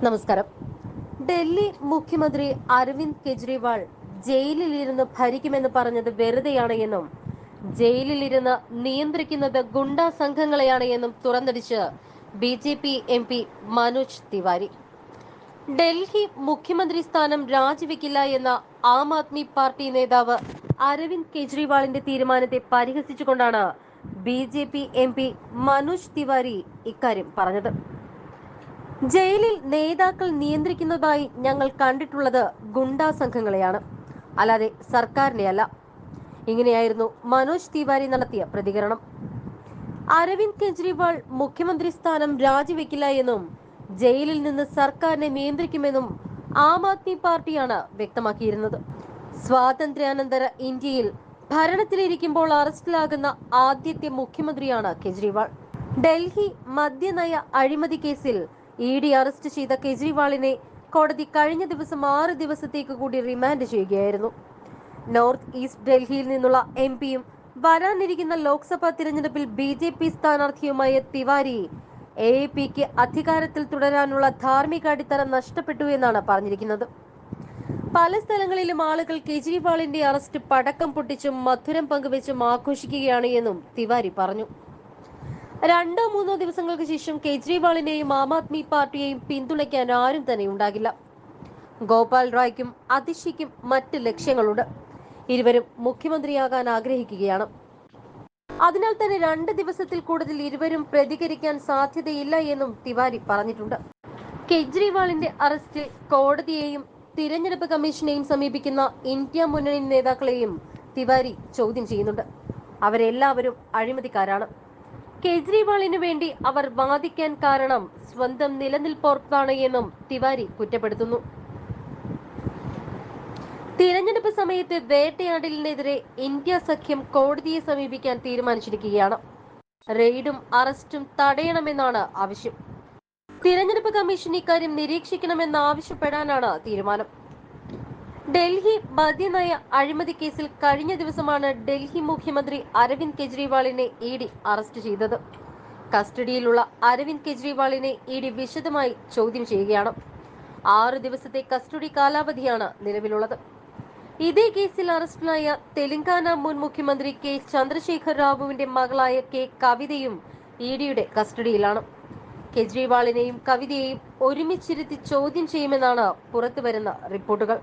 നമസ്കാരം. ഡൽഹി മുഖ്യമന്ത്രി അരവിന്ദ് കെജ്രിവാൾ ജയിലിലിരുന്ന് ഭരിക്കുമെന്ന് പറഞ്ഞത് വെറുതെയാണ് എന്നും ജയിലിലിരുന്ന് നിയന്ത്രിക്കുന്നത് ഗുണ്ടാ സംഘങ്ങളെയാണ് എന്നും തുറന്നടിച്ച് BJP MP മനോജ് തിവാരി. ഡൽഹി മുഖ്യമന്ത്രി സ്ഥാനം രാജിവെക്കില്ല എന്ന ആം ആദ്മി പാർട്ടി നേതാവ് അരവിന്ദ് കെജ്രിവാളിന്റെ തീരുമാനത്തെ പരിഹസിച്ചുകൊണ്ടാണ് BJP MP മനോജ് തിവാരി ഇക്കാര്യം പറഞ്ഞത്. ജയിലിൽ നേതാക്കൾ നിയന്ത്രിക്കുന്നതായി ഞങ്ങൾ കണ്ടിട്ടുള്ളത് ഗുണ്ടാ സംഘങ്ങളെയാണ്, അല്ലാതെ സർക്കാരിനെയല്ല. ഇങ്ങനെയായിരുന്നു മനോജ് തിവാരി നടത്തിയ പ്രതികരണം. അരവിന്ദ് കെജ്രിവാൾ മുഖ്യമന്ത്രി സ്ഥാനം രാജിവെക്കില്ല എന്നും ജയിലിൽ നിന്ന് സർക്കാരിനെ നിയന്ത്രിക്കുമെന്നും ആം ആദ്മി പാർട്ടിയാണ് വ്യക്തമാക്കിയിരുന്നത്. സ്വാതന്ത്ര്യാനന്തര ഇന്ത്യയിൽ ഭരണത്തിലിരിക്കുമ്പോൾ അറസ്റ്റിലാകുന്ന ആദ്യത്തെ മുഖ്യമന്ത്രിയാണ് കെജ്രിവാൾ. ഡൽഹി മദ്യനയ അഴിമതി കേസിൽ ED അറസ്റ്റ് ചെയ്ത കെജ്രിവാളിനെ കോടതി കഴിഞ്ഞ ദിവസം 6 ദിവസത്തേക്ക് കൂടി റിമാൻഡ് ചെയ്യുകയായിരുന്നു. നോർത്ത് ഈസ്റ്റ് ഡൽഹിയിൽ നിന്നുള്ള MPയും വരാനിരിക്കുന്ന ലോക്സഭാ തിരഞ്ഞെടുപ്പിൽ BJP സ്ഥാനാർത്ഥിയുമായ തിവാരി AAPക്ക് അധികാരത്തിൽ തുടരാനുള്ള ധാർമ്മിക അടിത്തറ നഷ്ടപ്പെട്ടു എന്നാണ് പറഞ്ഞിരിക്കുന്നത്. പല സ്ഥലങ്ങളിലും ആളുകൾ കെജ്രിവാളിന്റെ അറസ്റ്റ് പടക്കം പൊട്ടിച്ചും മധുരം പങ്കുവെച്ചും ആഘോഷിക്കുകയാണ് എന്നും തിവാരി പറഞ്ഞു. 2-3 ദിവസങ്ങൾക്ക് ശേഷം കെജ്രിവാളിനെയും ആം ആദ്മി പാർട്ടിയെയും പിന്തുണയ്ക്കാൻ ആരും തന്നെ ഉണ്ടാകില്ല. ഗോപാൽ റായ്ക്കും അതിഷിക്കും മറ്റ് ലക്ഷ്യങ്ങളുണ്ട്. ഇരുവരും മുഖ്യമന്ത്രിയാകാൻ ആഗ്രഹിക്കുകയാണ്. അതിനാൽ തന്നെ 2 ദിവസത്തിൽ കൂടുതൽ ഇരുവരും പ്രതികരിക്കാൻ സാധ്യതയില്ല എന്നും തിവാരി പറഞ്ഞിട്ടുണ്ട്. കെജ്രിവാളിന്റെ അറസ്റ്റിൽ കോടതിയെയും തിരഞ്ഞെടുപ്പ് കമ്മീഷനെയും സമീപിക്കുന്ന ഇന്ത്യ മുന്നണി നേതാക്കളെയും തിവാരി ചോദ്യം ചെയ്യുന്നുണ്ട്. അവരെല്ലാവരും അഴിമതിക്കാരാണ്. കെജ്രിവാളിനു വേണ്ടി അവർ വാദിക്കാൻ കാരണം സ്വന്തം നിലനിൽപ്പോർത്താണ് എന്നും തിവാരി കുറ്റപ്പെടുത്തുന്നു. തിരഞ്ഞെടുപ്പ് സമയത്ത് വേട്ടയാടലിനെതിരെ ഇന്ത്യ സഖ്യം കോടതിയെ സമീപിക്കാൻ തീരുമാനിച്ചിരിക്കുകയാണ്. റെയ്ഡും അറസ്റ്റും തടയണമെന്നാണ് ആവശ്യം. തിരഞ്ഞെടുപ്പ് കമ്മീഷൻ ഇക്കാര്യം നിരീക്ഷിക്കണമെന്നാവശ്യപ്പെടാനാണ് തീരുമാനം. ഡൽഹി മദ്യനയ അഴിമതി കേസിൽ കഴിഞ്ഞ ദിവസമാണ് ഡൽഹി മുഖ്യമന്ത്രി അരവിന്ദ് കെജ്രിവാളിനെ ED അറസ്റ്റ് ചെയ്തത്. കസ്റ്റഡിയിലുള്ള അരവിന്ദ് കെജ്രിവാളിനെ ED വിശദമായി ചോദ്യം ചെയ്യുകയാണ്. 6 ദിവസത്തെ കസ്റ്റഡി കാലാവധിയാണ് നിലവിലുള്ളത്. ഇതേ കേസിൽ അറസ്റ്റിലായ തെലങ്കാന മുൻ മുഖ്യമന്ത്രി K ചന്ദ്രശേഖർ റാവുവിന്റെ മകളായ K കവിതയും EDയുടെ കസ്റ്റഡിയിലാണ്. കെജ്രിവാളിനെയും കവിതയെയും ഒരുമിച്ചിരുത്തി ചോദ്യം ചെയ്യുമെന്നാണ് പുറത്തുവരുന്ന റിപ്പോർട്ടുകൾ.